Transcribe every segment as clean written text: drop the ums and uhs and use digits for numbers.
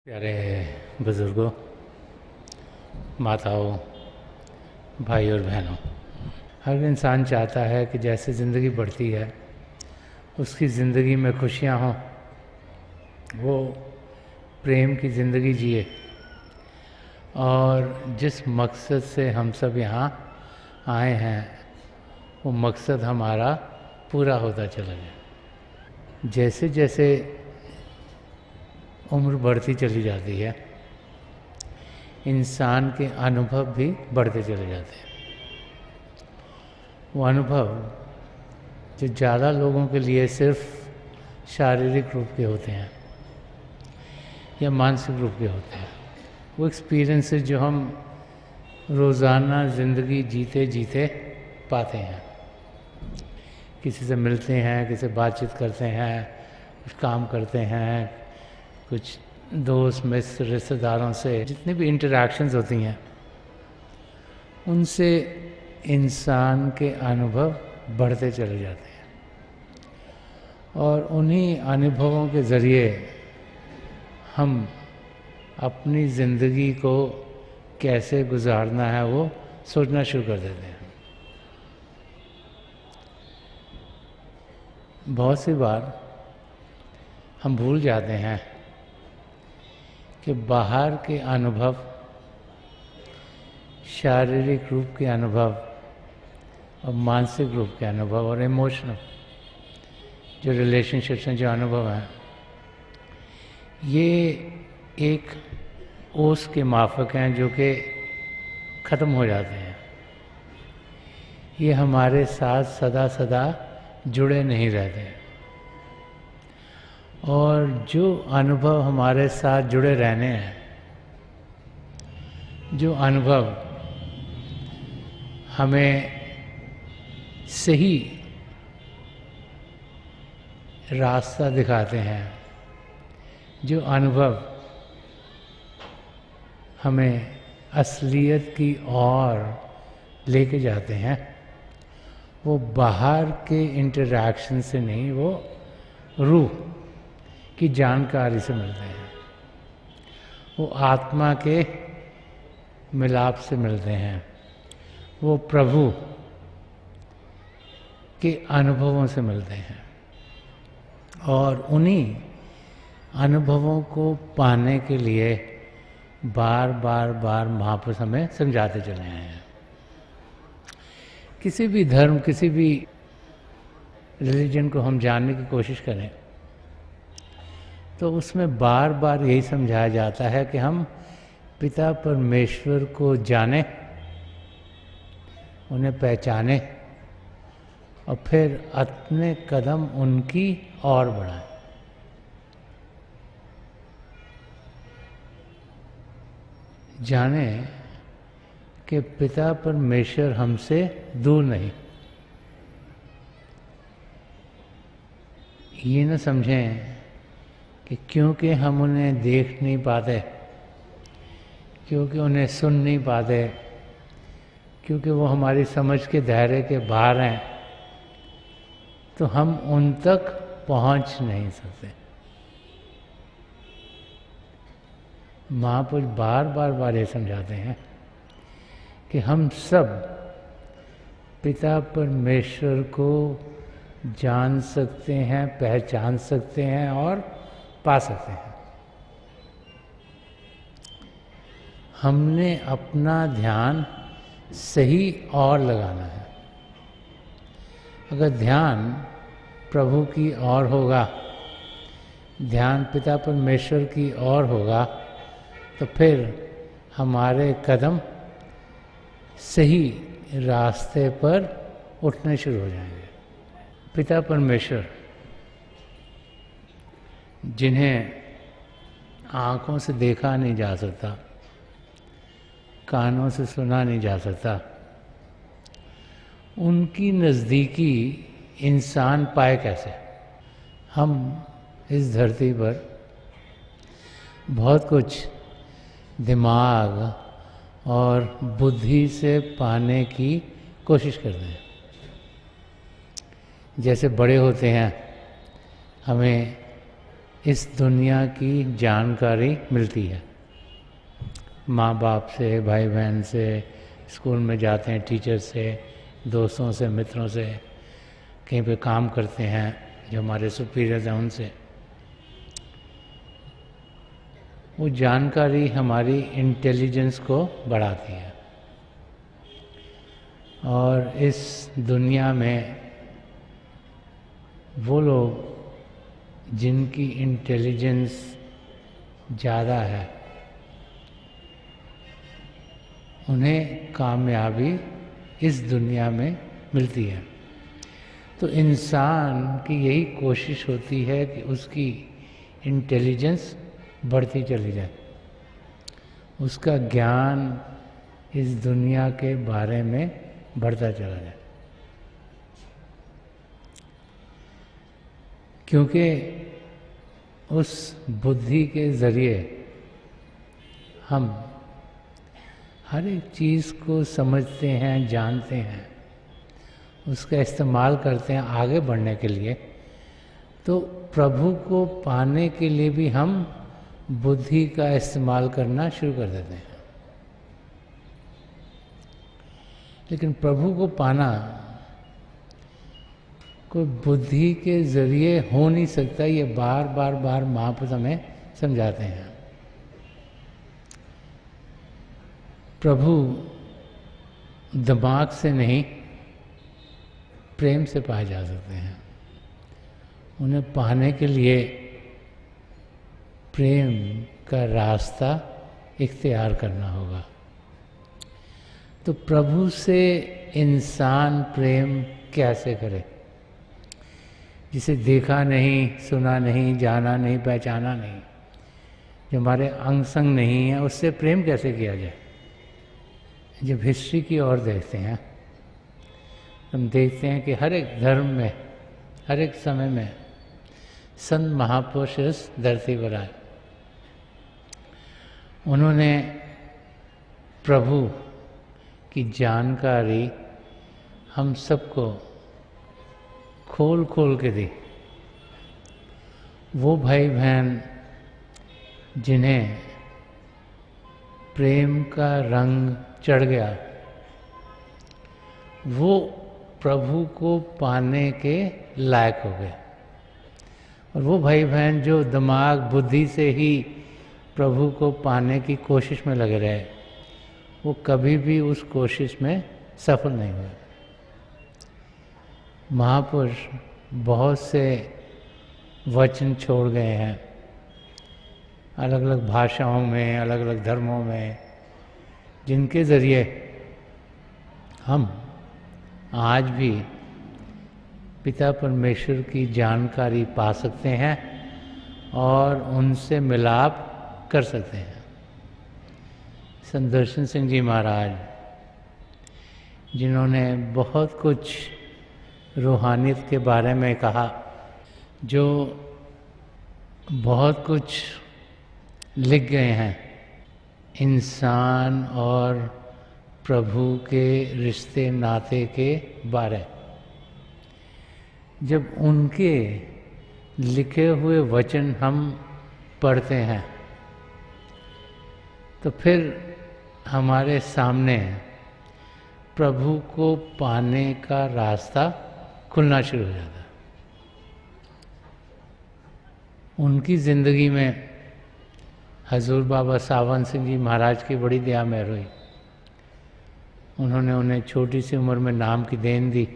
प्यारे बुज़ुर्गों, माताओं, भाई और बहनों, हर इंसान चाहता है कि जैसे ज़िंदगी बढ़ती है उसकी ज़िंदगी में खुशियाँ हों, वो प्रेम की ज़िंदगी जिए और जिस मकसद से हम सब यहाँ आए हैं वो मकसद हमारा पूरा होता चला जाए। जैसे जैसे उम्र बढ़ती चली जाती है इंसान के अनुभव भी बढ़ते चले जाते हैं। वो अनुभव जो ज़्यादा लोगों के लिए सिर्फ शारीरिक रूप के होते हैं या मानसिक रूप के होते हैं, वो एक्सपीरियंसेस जो हम रोज़ाना ज़िंदगी जीते जीते पाते हैं। किसी से मिलते हैं, किसी से बातचीत करते हैं, कुछ काम करते हैं, कुछ दोस्त मित्र रिश्तेदारों से जितनी भी इंटरैक्शंस होती हैं उनसे इंसान के अनुभव बढ़ते चले जाते हैं और उन्हीं अनुभवों के ज़रिए हम अपनी ज़िंदगी को कैसे गुजारना है वो सोचना शुरू कर देते हैं। बहुत सी बार हम भूल जाते हैं कि बाहर के अनुभव, शारीरिक रूप के अनुभव और मानसिक रूप के अनुभव और इमोशनल जो रिलेशनशिप्स हैं, जो अनुभव हैं, ये एक ओस के माफक हैं जो कि ख़त्म हो जाते हैं। ये हमारे साथ सदा सदा जुड़े नहीं रहते हैं और जो अनुभव हमारे साथ जुड़े रहने हैं, जो अनुभव हमें सही रास्ता दिखाते हैं, जो अनुभव हमें असलियत की ओर लेके जाते हैं, वो बाहर के इंटरैक्शन से नहीं, वो रूह की जानकारी से मिलते हैं, वो आत्मा के मिलाप से मिलते हैं, वो प्रभु के अनुभवों से मिलते हैं और उन्हीं अनुभवों को पाने के लिए बार बार महापुरुष हमें समझाते चले आए हैं। किसी भी धर्म, किसी भी रिलीजन को हम जानने की कोशिश करें तो उसमें बार बार यही समझाया जाता है कि हम पिता परमेश्वर को जानें, उन्हें पहचानें और फिर अपने कदम उनकी ओर बढ़ाएं। जानें कि पिता परमेश्वर हमसे दूर नहीं। ये न समझें कि क्योंकि हम उन्हें देख नहीं पाते, क्योंकि उन्हें सुन नहीं पाते, क्योंकि वो हमारी समझ के दायरे के बाहर हैं, तो हम उन तक पहुंच नहीं सकते। महापुरुष बार बार ये समझाते हैं कि हम सब पिता परमेश्वर को जान सकते हैं, पहचान सकते हैं और पा सकते हैं। हमने अपना ध्यान सही और लगाना है। अगर ध्यान प्रभु की ओर होगा, ध्यान पिता परमेश्वर की ओर होगा, तो फिर हमारे कदम सही रास्ते पर उठने शुरू हो जाएंगे। पिता परमेश्वर जिन्हें आँखों से देखा नहीं जा सकता, कानों से सुना नहीं जा सकता, उनकी नज़दीकी इंसान पाए कैसे? हम इस धरती पर बहुत कुछ दिमाग और बुद्धि से पाने की कोशिश करते हैं। जैसे बड़े होते हैं, हमें इस दुनिया की जानकारी मिलती है। माँ बाप से, भाई बहन से, स्कूल में जाते हैं टीचर से, दोस्तों से, मित्रों से, कहीं पे काम करते हैं जो हमारे सुपीरियर्स हैं उनसे। वो जानकारी हमारी इंटेलिजेंस को बढ़ाती है। और इस दुनिया में वो लोग जिनकी इंटेलिजेंस ज़्यादा है उन्हें कामयाबी इस दुनिया में मिलती है। तो इंसान की यही कोशिश होती है कि उसकी इंटेलिजेंस बढ़ती चली जाए, उसका ज्ञान इस दुनिया के बारे में बढ़ता चला जाए। क्योंकि उस बुद्धि के ज़रिए हम हर एक चीज़ को समझते हैं, जानते हैं, उसका इस्तेमाल करते हैं आगे बढ़ने के लिए। तो प्रभु को पाने के लिए भी हम बुद्धि का इस्तेमाल करना शुरू कर देते हैं। लेकिन प्रभु को पाना कोई बुद्धि के ज़रिए हो नहीं सकता, ये बार बार महापुरुष हमें समझाते हैं। प्रभु दिमाग से नहीं, प्रेम से पाए जा सकते हैं। उन्हें पाने के लिए प्रेम का रास्ता इख्तियार करना होगा। तो प्रभु से इंसान प्रेम कैसे करे? जिसे देखा नहीं, सुना नहीं, जाना नहीं, पहचाना नहीं, जो हमारे अंग संग नहीं है, उससे प्रेम कैसे किया जाए? जब हिस्ट्री की ओर देखते हैं हम देखते हैं कि हर एक धर्म में, हर एक समय में संत महापुरुष इस धरती पर आए। उन्होंने प्रभु की जानकारी हम सबको खोल खोल के दी। वो भाई बहन जिन्हें प्रेम का रंग चढ़ गया, वो प्रभु को पाने के लायक हो गए। और वो भाई बहन जो दिमाग बुद्धि से ही प्रभु को पाने की कोशिश में लगे रहे, वो कभी भी उस कोशिश में सफल नहीं हुए। महापुरुष बहुत से वचन छोड़ गए हैं, अलग अलग भाषाओं में, अलग अलग धर्मों में, जिनके ज़रिए हम आज भी पिता परमेश्वर की जानकारी पा सकते हैं और उनसे मिलाप कर सकते हैं। संत दर्शन सिंह जी महाराज, जिन्होंने बहुत कुछ रूहानियत के बारे में कहा, जो बहुत कुछ लिख गए हैं इंसान और प्रभु के रिश्ते नाते के बारे। जब उनके लिखे हुए वचन हम पढ़ते हैं तो फिर हमारे सामने प्रभु को पाने का रास्ता खुलना शुरू हो जाता है। उनकी ज़िंदगी में हजूर बाबा सावन सिंह जी महाराज की बड़ी दया मेहर हुई। उन्होंने उन्हें छोटी सी उम्र में नाम की देन दी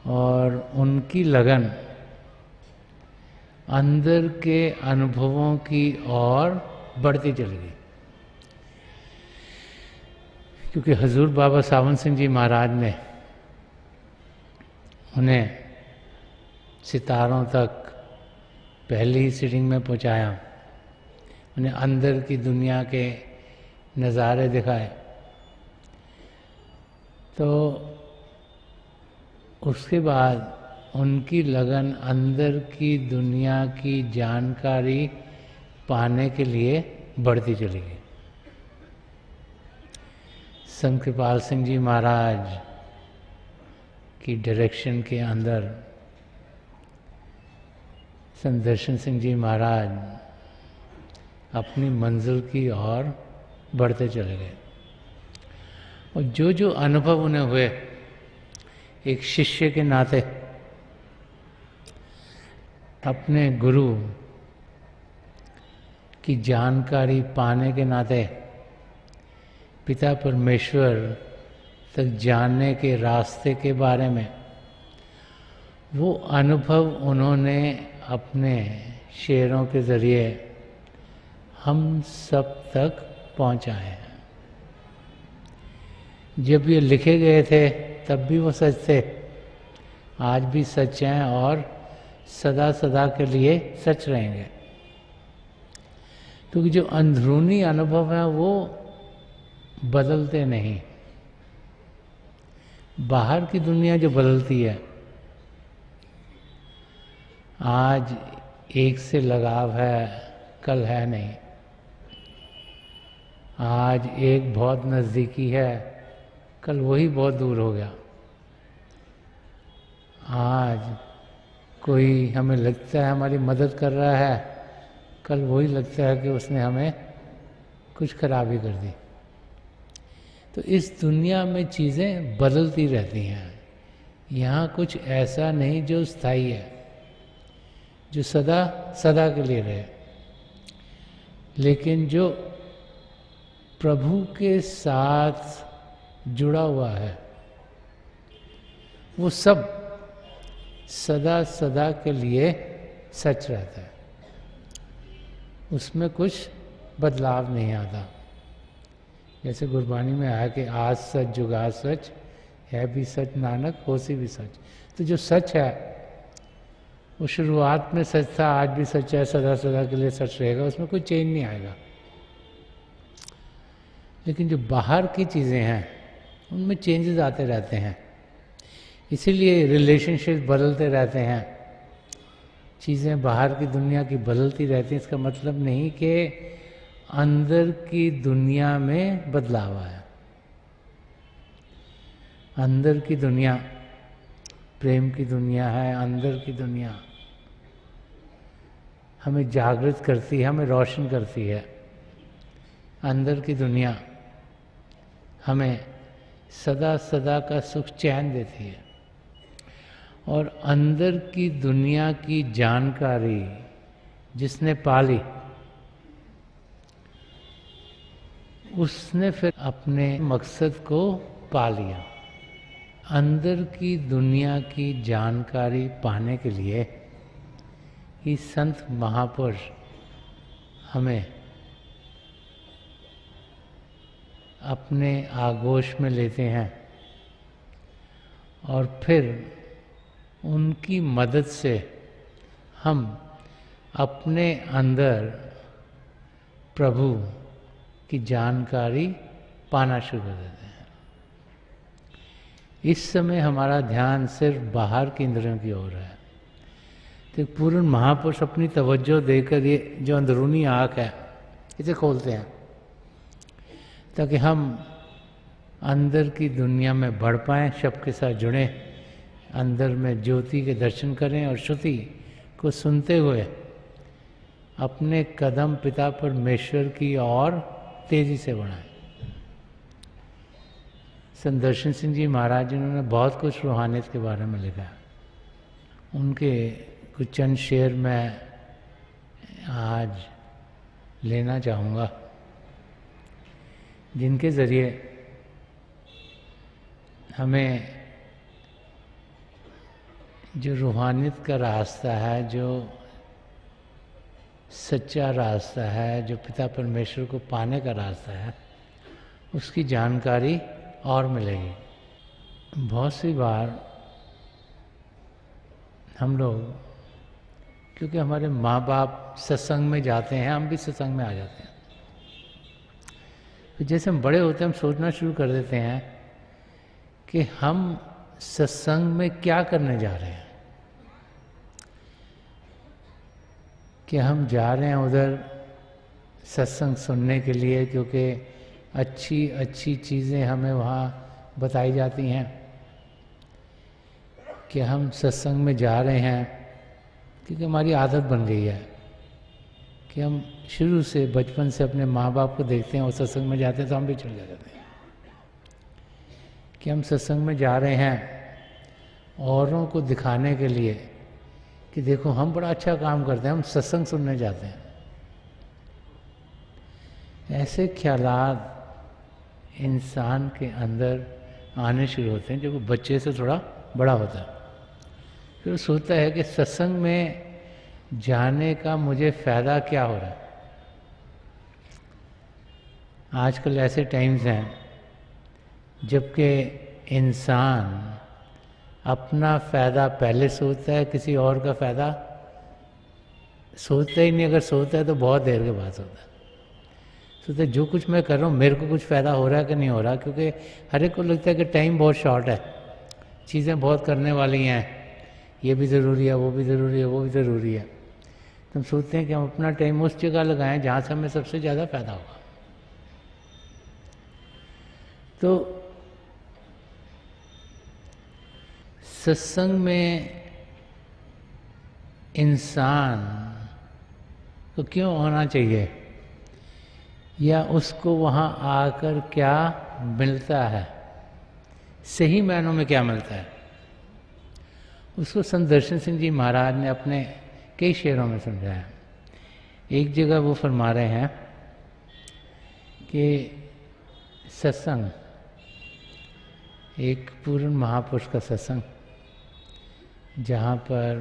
और उनकी लगन अंदर के अनुभवों की ओर बढ़ती चली गई। क्योंकि हजूर बाबा सावन सिंह जी महाराज ने उन्हें सितारों तक पहली ही सीटिंग में पहुंचाया, उन्हें अंदर की दुनिया के नज़ारे दिखाए। तो उसके बाद उनकी लगन अंदर की दुनिया की जानकारी पाने के लिए बढ़ती चली गई। संत कृपाल सिंह जी महाराज की डायरेक्शन के अंदर संत दर्शन सिंह जी महाराज अपनी मंजिल की ओर बढ़ते चले गए। और जो जो अनुभव उन्हें हुए एक शिष्य के नाते, अपने गुरु की जानकारी पाने के नाते, पिता परमेश्वर तक जानने के रास्ते के बारे में वो अनुभव उन्होंने अपने शेरों के ज़रिए हम सब तक पहुंचाए हैं। जब ये लिखे गए थे तब भी वो सच थे, आज भी सच हैं और सदा सदा के लिए सच रहेंगे। क्योंकि जो अंदरूनी अनुभव है वो बदलते नहीं। बाहर की दुनिया जो बदलती है, आज एक से लगाव है, कल है नहीं। आज एक बहुत नज़दीकी है, कल वही बहुत दूर हो गया। आज कोई हमें लगता है हमारी मदद कर रहा है, कल वही लगता है कि उसने हमें कुछ खराबी कर दी। तो इस दुनिया में चीज़ें बदलती रहती हैं। यहाँ कुछ ऐसा नहीं जो स्थायी है, जो सदा सदा के लिए रहे। लेकिन जो प्रभु के साथ जुड़ा हुआ है वो सब सदा सदा के लिए सच रहता है, उसमें कुछ बदलाव नहीं आता। जैसे गुरबानी में आया कि आज सच जुगाद सच, है भी सच नानक होसी भी सच। तो जो सच है वो शुरुआत में सच था, आज भी सच है, सदा सदा के लिए सच रहेगा, उसमें कोई चेंज नहीं आएगा। लेकिन जो बाहर की चीज़ें हैं उनमें चेंजेस आते रहते हैं, इसीलिए रिलेशनशिप बदलते रहते हैं। चीज़ें बाहर की दुनिया की बदलती रहती हैं, इसका मतलब नहीं कि अंदर की दुनिया में बदलाव आया। अंदर की दुनिया प्रेम की दुनिया है, अंदर की दुनिया हमें जागृत करती है, हमें रोशन करती है। अंदर की दुनिया हमें सदा सदा का सुख चैन देती है। और अंदर की दुनिया की जानकारी जिसने पाली उसने फिर अपने मकसद को पा लिया। अंदर की दुनिया की जानकारी पाने के लिए ही संत महापुरुष हमें अपने आगोश में लेते हैं और फिर उनकी मदद से हम अपने अंदर प्रभु की जानकारी पाना शुरू कर देते हैं। इस समय हमारा ध्यान सिर्फ बाहर के इंद्रियों की ओर है। तो पूर्ण महापुरुष अपनी तवज्जो देकर ये जो अंदरूनी आँख है इसे खोलते हैं ताकि हम अंदर की दुनिया में बढ़ पाएँ, शब्द के साथ जुड़ें, अंदर में ज्योति के दर्शन करें और श्रुति को सुनते हुए अपने कदम पिता परमेश्वर की ओर तेजी से बढ़ाएं। संत दर्शन सिंह जी महाराज जिन्होंने बहुत कुछ रूहानियत के बारे में लिखा है, उनके कुछ चंद शेर मैं आज लेना चाहूँगा, जिनके ज़रिए हमें जो रूहानियत का रास्ता है, जो सच्चा रास्ता है, जो पिता परमेश्वर को पाने का रास्ता है, उसकी जानकारी और मिलेगी। बहुत सी बार हम लोग, क्योंकि हमारे माँ बाप सत्संग में जाते हैं, हम भी सत्संग में आ जाते हैं, तो जैसे हम बड़े होते हैं हम सोचना शुरू कर देते हैं कि हम सत्संग में क्या करने जा रहे हैं, कि हम जा रहे हैं उधर सत्संग सुनने के लिए क्योंकि अच्छी अच्छी चीज़ें हमें वहाँ बताई जाती हैं, कि हम सत्संग में जा रहे हैं क्योंकि हमारी आदत बन गई है कि हम शुरू से बचपन से अपने माँ बाप को देखते हैं और सत्संग में जाते हैं तो हम भी चले जाते हैं कि हम सत्संग में जा रहे हैं औरों को दिखाने के लिए कि देखो हम बड़ा अच्छा काम करते हैं, हम सत्संग सुनने जाते हैं। ऐसे ख्यालात इंसान के अंदर आने शुरू होते हैं जब वो बच्चे से थोड़ा बड़ा होता है। फिर वो सोचता है कि सत्संग में जाने का मुझे फ़ायदा क्या हो रहा है। आजकल ऐसे टाइम्स हैं जबकि इंसान अपना फ़ायदा पहले सोचता है, किसी और का फ़ायदा सोचता ही नहीं। अगर सोचता है तो बहुत देर के बाद सोचता है। सोचता है जो कुछ मैं कर रहा हूँ मेरे को कुछ फ़ायदा हो रहा है कि नहीं हो रहा, क्योंकि हर एक को लगता है कि टाइम बहुत शॉर्ट है, चीज़ें बहुत करने वाली हैं, ये भी ज़रूरी है, वो भी ज़रूरी है, वो भी ज़रूरी है। तो हम सोचते हैं कि हम अपना टाइम उस जगह लगाएं जहाँ से हमें सबसे ज़्यादा फ़ायदा होगा। तो सत्संग में इंसान को क्यों आना चाहिए, या उसको वहाँ आकर क्या मिलता है, सही मायनों में क्या मिलता है, उसको संत दर्शन सिंह जी महाराज ने अपने कई शेरों में समझाया। एक जगह वो फरमा रहे हैं कि सत्संग, एक पूर्ण महापुरुष का सत्संग जहाँ पर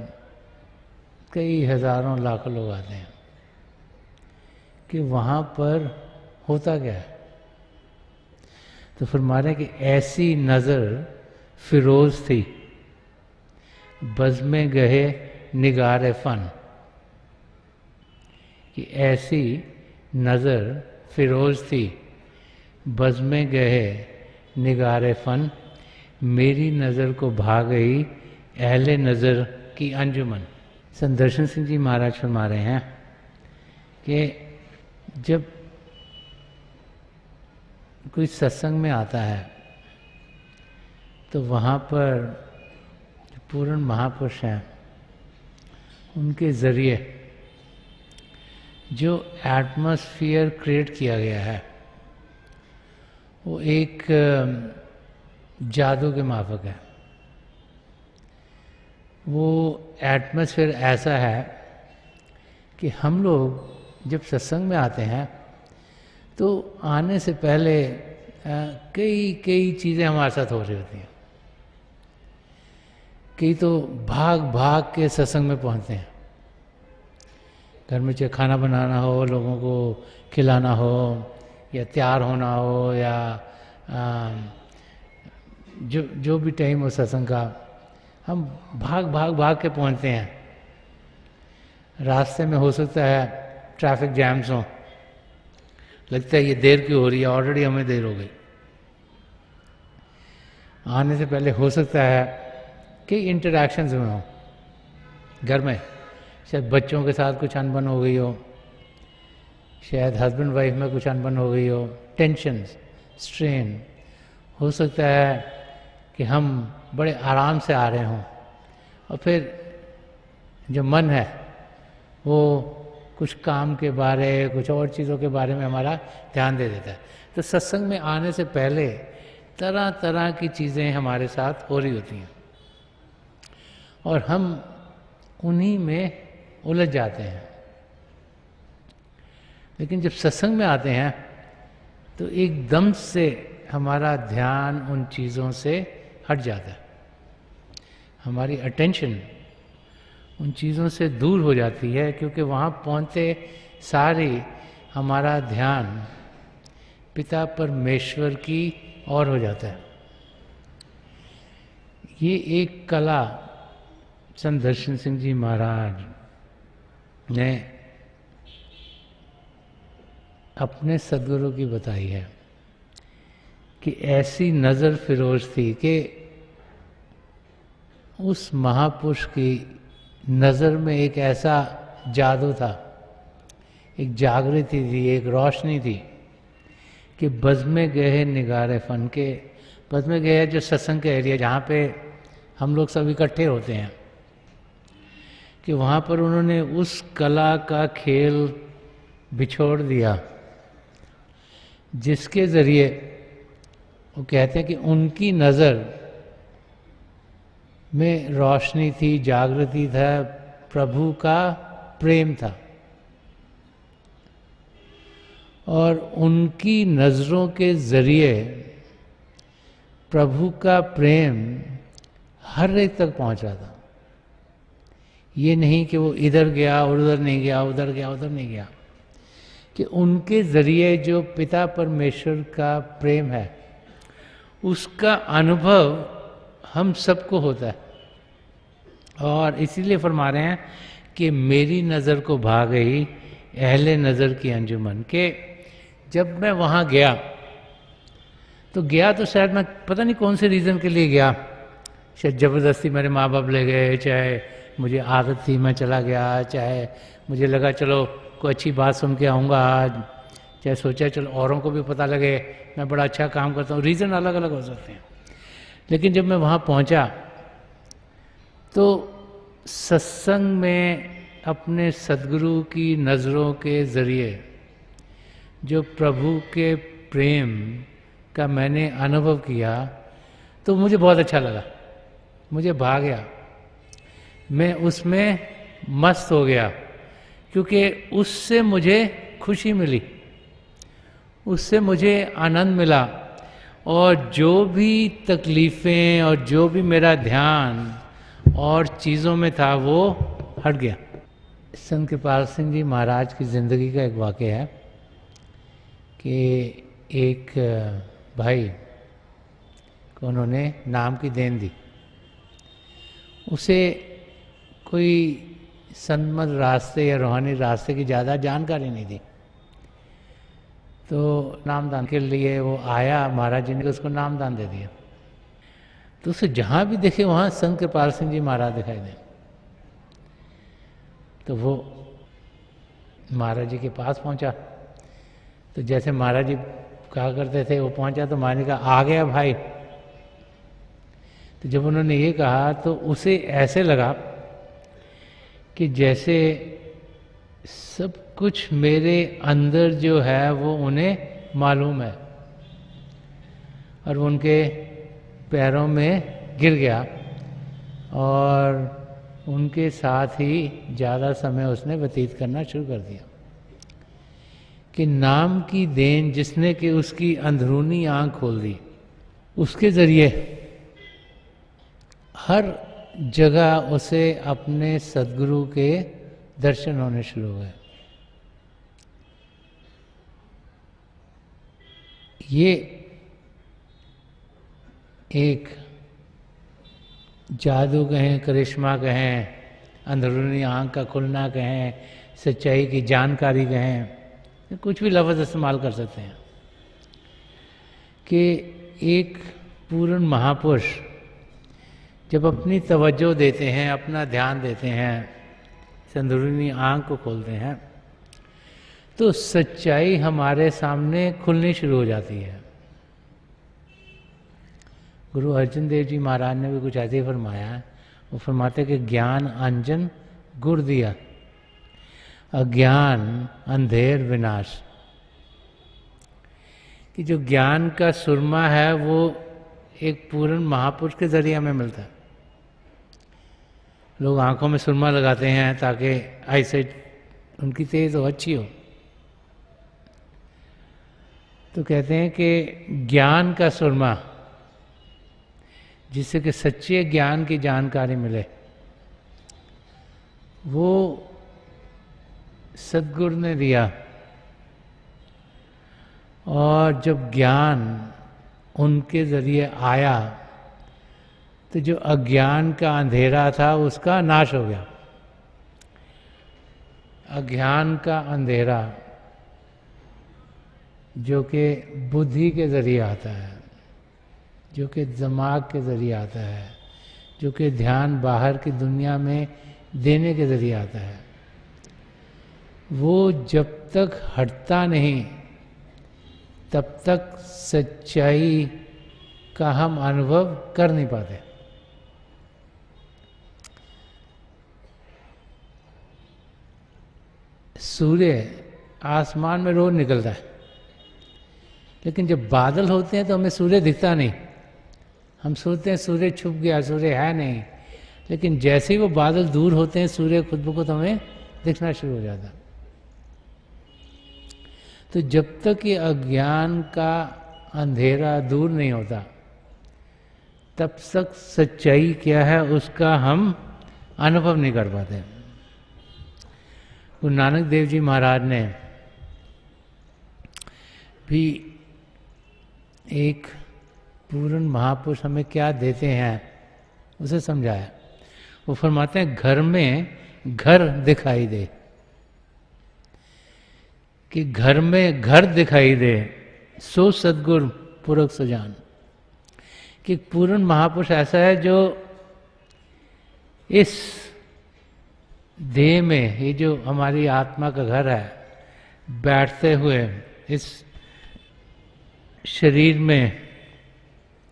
कई हज़ारों लाखों लोग आते हैं, कि वहाँ पर होता क्या है। तो फरमा रहे कि ऐसी नज़र फिरोज थी बज़्म गहे निगार फन, कि ऐसी नज़र फिरोज थी बज़्म गहे निगार फन, मेरी नज़र को भा गई अहले नज़र की अंजुमन। संत दर्शन सिंह जी महाराज फरमा रहे हैं कि जब कोई सत्संग में आता है तो वहाँ पर पूर्ण महापुरुष हैं, उनके ज़रिए जो एटमॉस्फेयर क्रिएट किया गया है वो एक जादू के माफक है। वो एटमॉस्फेयर ऐसा है कि हम लोग जब सत्संग में आते हैं तो आने से पहले कई चीज़ें हमारे साथ हो रही होती हैं। कई तो भाग भाग के सत्संग में पहुंचते हैं, घर में चाहे खाना बनाना हो, लोगों को खिलाना हो, या तैयार होना हो, या जो भी टाइम हो सत्संग का, हम भाग के पहुंचते हैं। रास्ते में हो सकता है ट्रैफिक जैम्स हो, लगता है ये देर क्यों हो रही है, ऑलरेडी हमें देर हो गई। आने से पहले हो सकता है कि इंटरैक्शंस हुए हों घर में, शायद बच्चों के साथ कुछ अनबन हो गई हो, शायद हस्बैंड वाइफ में कुछ अनबन हो गई हो, टेंशन स्ट्रेन। हो सकता है कि हम बड़े आराम से आ रहे हों और फिर जो मन है वो कुछ काम के बारे, कुछ और चीज़ों के बारे में हमारा ध्यान दे देता है। तो सत्संग में आने से पहले तरह तरह की चीज़ें हमारे साथ हो रही होती हैं और हम उन्हीं में उलझ जाते हैं। लेकिन जब सत्संग में आते हैं तो एकदम से हमारा ध्यान उन चीज़ों से हट जाता है, हमारी अटेंशन उन चीज़ों से दूर हो जाती है, क्योंकि वहाँ पहुँचते सारे हमारा ध्यान पिता परमेश्वर की ओर हो जाता है। ये एक कला संत दर्शन सिंह जी महाराज ने अपने सद्गुरु की बताई है कि ऐसी नज़र फिरोज थी कि उस महापुरुष की नज़र में एक ऐसा जादू था, एक जागृति थी, एक रोशनी थी कि बज़्म गहे निगार फन के। बज़्म गहे जो सत्संग का एरिया जहाँ पे हम लोग सब इकट्ठे होते हैं, कि वहाँ पर उन्होंने उस कला का खेल बिछोड़ दिया जिसके ज़रिए वो कहते हैं कि उनकी नज़र में रोशनी थी, जागृति था, प्रभु का प्रेम था। और उनकी नज़रों के ज़रिए प्रभु का प्रेम हर एक तक पहुंचा था। ये नहीं कि वो इधर गया और उधर नहीं गया, उधर गया उधर नहीं गया, कि उनके ज़रिए जो पिता परमेश्वर का प्रेम है उसका अनुभव हम सबको होता है। और इसीलिए फरमा रहे हैं कि मेरी नज़र को भा गई अहले नज़र की अंजुमन। के जब मैं वहाँ गया तो शायद मैं पता नहीं कौन से रीज़न के लिए गया, शायद ज़बरदस्ती मेरे माँ बाप ले गए, चाहे मुझे आदत थी मैं चला गया, चाहे मुझे लगा चलो कोई अच्छी बात सुन के आऊँगा आज, चाहे सोचा चलो औरों को भी पता लगे मैं बड़ा अच्छा काम करता हूँ। रीज़न अलग अलग हो सकते हैं। लेकिन जब मैं वहाँ पहुँचा तो सत्संग में अपने सद्गुरु की नज़रों के ज़रिए जो प्रभु के प्रेम का मैंने अनुभव किया तो मुझे बहुत अच्छा लगा, मुझे भा गया, मैं उसमें मस्त हो गया, क्योंकि उससे मुझे खुशी मिली, उससे मुझे आनंद मिला, और जो भी तकलीफ़ें और जो भी मेरा ध्यान और चीज़ों में था वो हट गया। संत कृपाल सिंह जी महाराज की ज़िंदगी का एक वाक़या है कि एक भाई को उन्होंने नाम की देन दी। उसे कोई संतमत रास्ते या रूहानी रास्ते की ज़्यादा जानकारी नहीं थी, तो नामदान के लिए वो आया, महाराज जी ने उसको नामदान दे दिया। तो उसे जहाँ भी देखे वहाँ संत कृपाल सिंह जी महाराज दिखाई दे। तो वो महाराज जी के पास पहुँचा, तो जैसे महाराज जी कहा करते थे वो पहुँचा तो महाराज जी कहा आ गया भाई। तो जब उन्होंने ये कहा तो उसे ऐसे लगा कि जैसे सब कुछ मेरे अंदर जो है वो उन्हें मालूम है, और वो उनके पैरों में गिर गया और उनके साथ ही ज़्यादा समय उसने व्यतीत करना शुरू कर दिया। कि नाम की देन जिसने कि उसकी अंदरूनी आंख खोल दी, उसके ज़रिए हर जगह उसे अपने सद्गुरु के दर्शन होने शुरू हुए। ये एक जादू कहें, करिश्मा कहें, अंदरूनी आँख का खुलना कहें, सच्चाई की जानकारी कहें, कुछ भी लफ्ज़ इस्तेमाल कर सकते हैं, कि एक पूर्ण महापुरुष जब अपनी तवज्जो देते हैं, अपना ध्यान देते हैं, अंदरूनी आँख को खोलते हैं, तो सच्चाई हमारे सामने खुलनी शुरू हो जाती है। गुरु अर्जन देव जी महाराज ने भी कुछ ऐसे ही फरमाया है। वो फरमाते कि ज्ञान अंजन गुर दिया, अज्ञान अंधेर विनाश। कि जो ज्ञान का सुरमा है वो एक पूर्ण महापुरुष के जरिए हमें मिलता है। लोग आंखों में सुरमा लगाते हैं ताकि आईसाइट उनकी तेज हो, अच्छी हो। तो कहते हैं कि ज्ञान का सुरमा, जिससे कि सच्चे ज्ञान की जानकारी मिले, वो सद्गुरु ने दिया। और जब ज्ञान उनके ज़रिए आया तो जो अज्ञान का अंधेरा था उसका नाश हो गया। अज्ञान का अंधेरा जो कि बुद्धि के ज़रिए आता है, जो कि दिमाग के ज़रिए आता है, जो कि ध्यान बाहर की दुनिया में देने के ज़रिए आता है, वो जब तक हटता नहीं तब तक सच्चाई का हम अनुभव कर नहीं पाते। सूर्य आसमान में रोज निकलता है, लेकिन जब बादल होते हैं तो हमें सूर्य दिखता नहीं। हम सोचते हैं सूर्य छुप गया, सूर्य है नहीं, लेकिन जैसे ही वो बादल दूर होते हैं सूर्य खुद ब खुद हमें दिखना शुरू हो जाता। तो जब तक ये अज्ञान का अंधेरा दूर नहीं होता तब तक सच्चाई क्या है उसका हम अनुभव नहीं कर पाते। गुरु नानक देव जी महाराज ने भी एक पूर्ण महापुरुष हमें क्या देते हैं उसे समझाया। वो फरमाते हैं घर में घर दिखाई दे, कि घर में घर दिखाई दे सो सदगुरु पुरख सजान। कि पूर्ण महापुरुष ऐसा है जो इस देह में, ये जो हमारी आत्मा का घर है, बैठते हुए इस शरीर में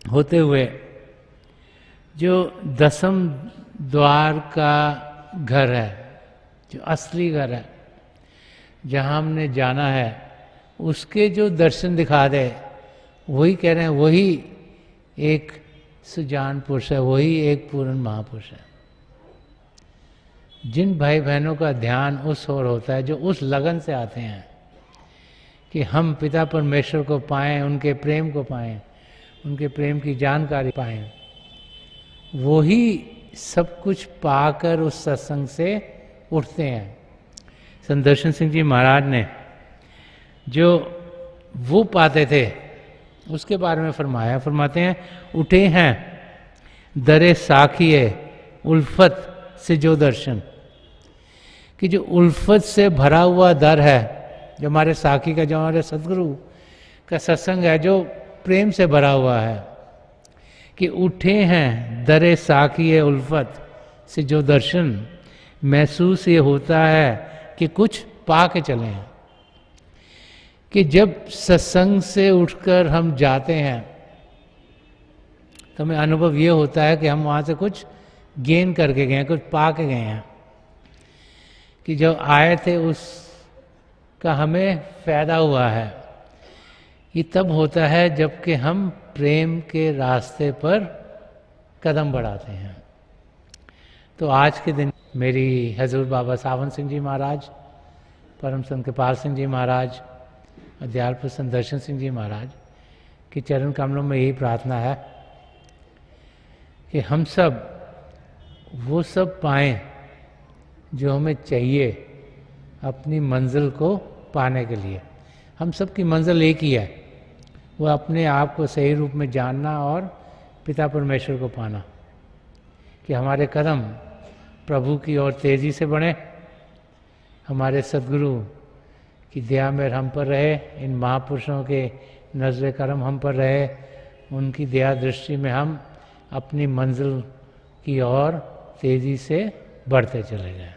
होते हुए जो दसम द्वार का घर है, जो असली घर है, जहाँ हमने जाना है, उसके जो दर्शन दिखा दे, वही कह रहे हैं, वही एक सुजान पुरुष है, वही एक पूर्ण महापुरुष है। जिन भाई बहनों का ध्यान उस ओर होता है, जो उस लगन से आते हैं कि हम पिता परमेश्वर को पाएं, उनके प्रेम को पाएं, उनके प्रेम की जानकारी पाएं, वही सब कुछ पाकर उस सत्संग से उठते हैं। संत दर्शन सिंह जी महाराज ने जो वो पाते थे उसके बारे में फरमाया, फरमाते हैं उठे हैं दरे साखिए उल्फत से जो दर्शन। कि जो उल्फत से भरा हुआ दर है, जो हमारे साखी का, जो हमारे सदगुरु का सत्संग है, जो प्रेम से भरा हुआ है, कि उठे हैं दरे साखिए उल्फत से जो दर्शन, महसूस ये होता है कि कुछ पा के चले हैं। कि जब सत्संग से उठकर हम जाते हैं तो हमें अनुभव ये होता है कि हम वहाँ से कुछ गेन करके गए हैं, कुछ पा के गए हैं। कि जब आए थे उसका हमें फायदा हुआ है। ये तब होता है जबकि हम प्रेम के रास्ते पर कदम बढ़ाते हैं। तो आज के दिन मेरी हजूर बाबा सावन सिंह जी महाराज, परम संत कृपाल सिंह जी महाराज, अध्यात्म संत दर्शन सिंह जी महाराज के चरण कमलों में यही प्रार्थना है कि हम सब वो सब पाएं जो हमें चाहिए अपनी मंजिल को पाने के लिए। हम सब की मंजिल एक ही है, वो अपने आप को सही रूप में जानना और पिता परमेश्वर को पाना। कि हमारे कदम प्रभु की ओर तेजी से बढ़े, हमारे सद्गुरु की दया मेहर हम पर रहे, इन महापुरुषों के नजर करम हम पर रहे, उनकी दया दृष्टि में हम अपनी मंजिल की ओर तेजी से बढ़ते चले गए।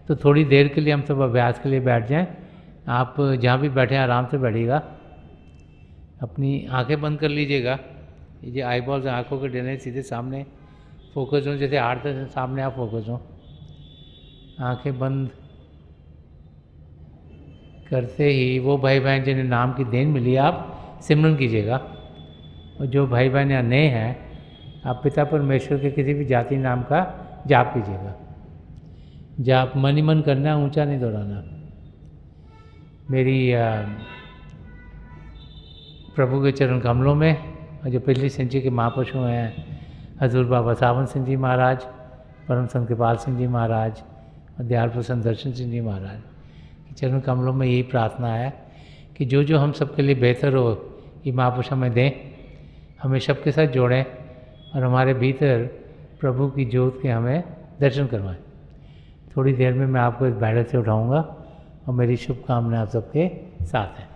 तो थोड़ी देर के लिए हम सब अभ्यास के लिए बैठ जाएं। आप जहाँ भी बैठे हैं आराम से बैठिएगा, अपनी आंखें बंद कर लीजिएगा। ये जो आई बॉल्स आँखों के डरने सीधे सामने फोकस हो, जैसे हार्ट से सामने आप फोकस हो। आंखें बंद करते ही वो भाई बहन जिन्हें नाम की देन मिली आप सिमरन कीजिएगा। और जो भाई बहन यहाँ नए हैं, आप पिता परमेश्वर के किसी भी जाति नाम का जाप कीजिएगा। जाप मन ही मन करना, ऊंचा नहीं दोहराना। मेरी प्रभु के चरण कमलों में, और जो पिछली सेंचुरी के महापुरुष हुए हैं, हजूर बाबा सावन सिंह जी महाराज, परम संत कृपाल सिंह जी महाराज, अध्यात्म संत दर्शन सिंह जी महाराज के चरण कमलों में यही प्रार्थना है कि जो जो हम सबके लिए बेहतर हो ये महापुरुष हमें दें, हमें सबके साथ जोड़ें और हमारे भीतर प्रभु की ज्योत के हमें दर्शन करवाएं। थोड़ी देर में मैं आपको इस बैठक से उठाऊंगा और मेरी शुभकामनाएं आप सबके साथ हैं।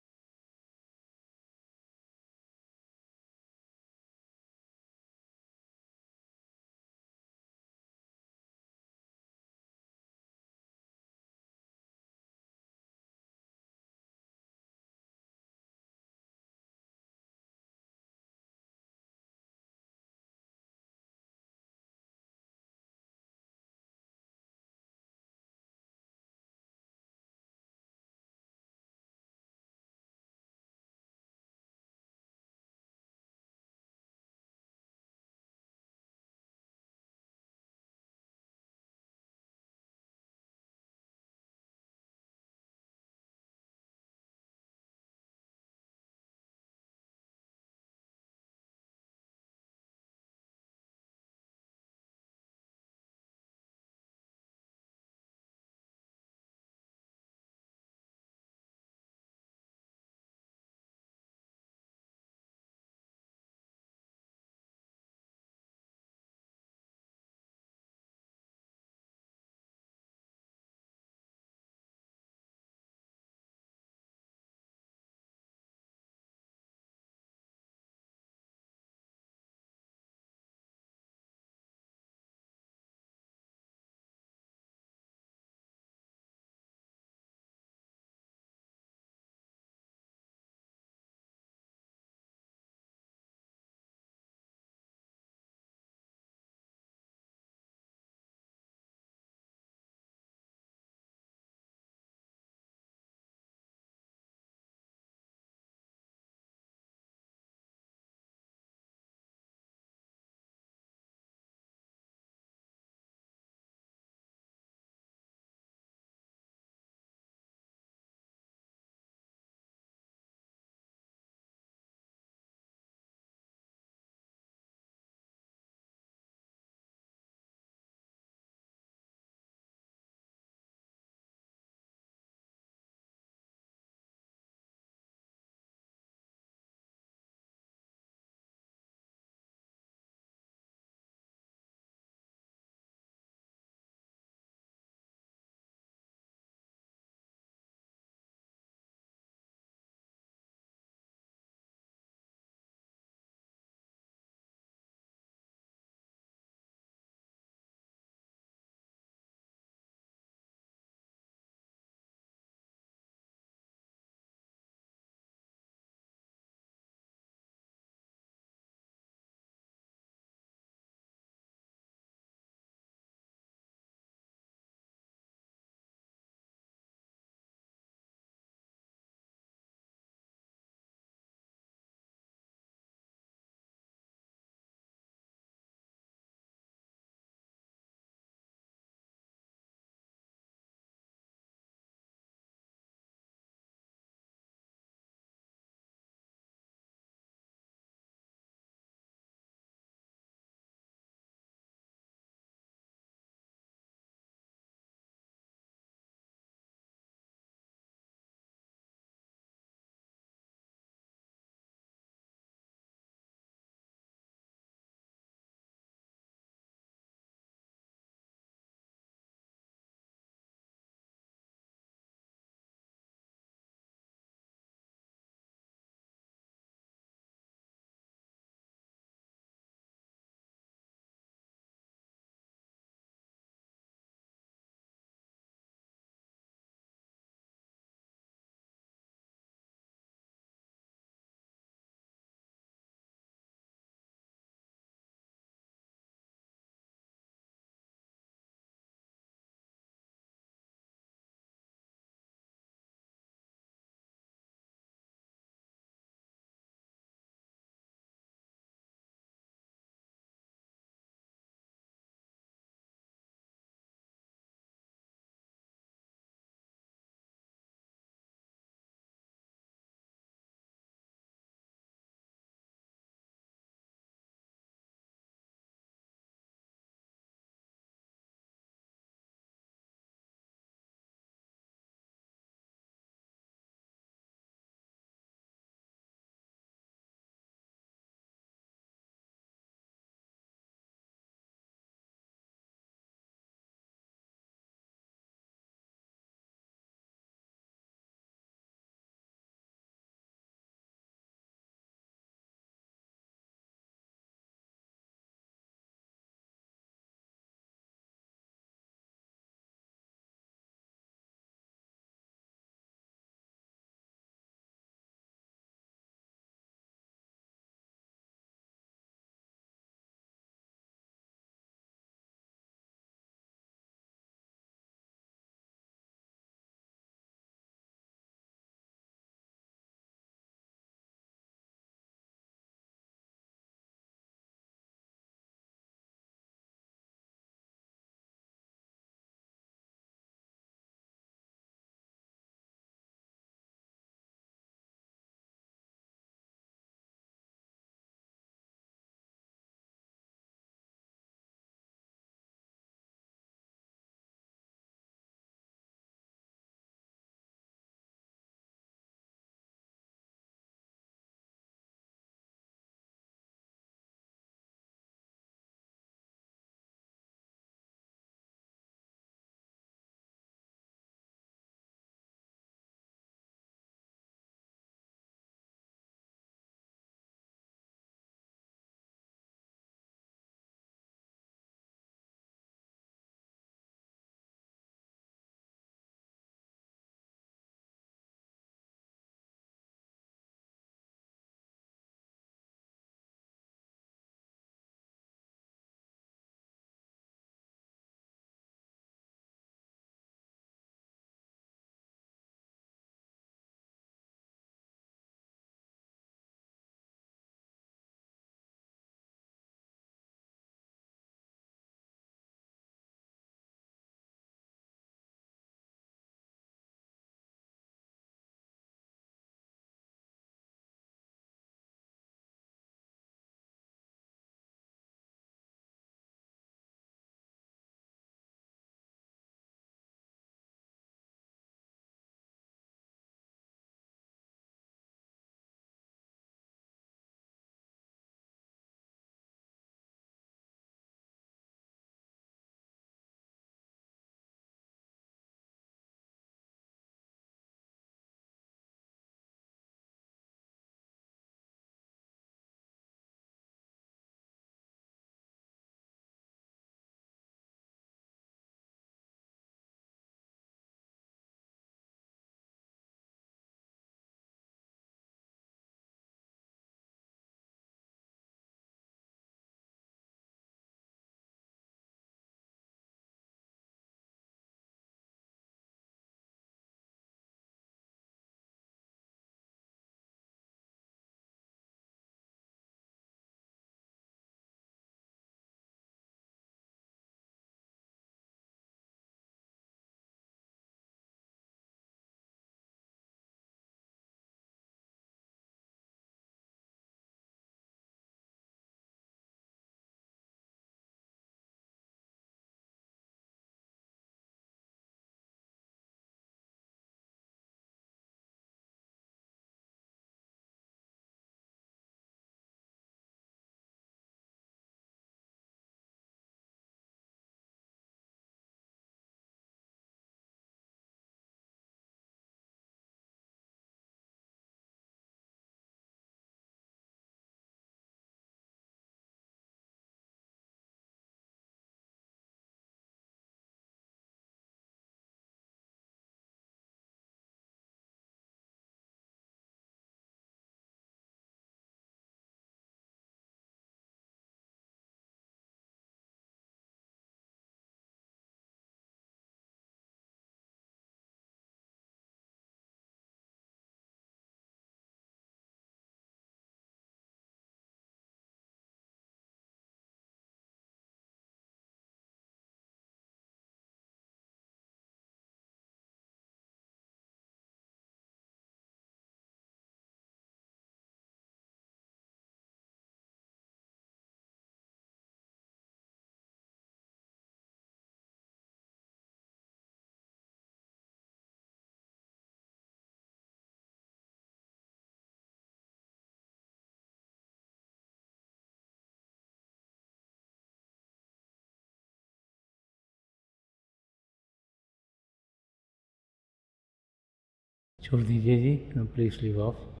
छोड़ दीजिए जी, प्लीज़ लीव ऑफ।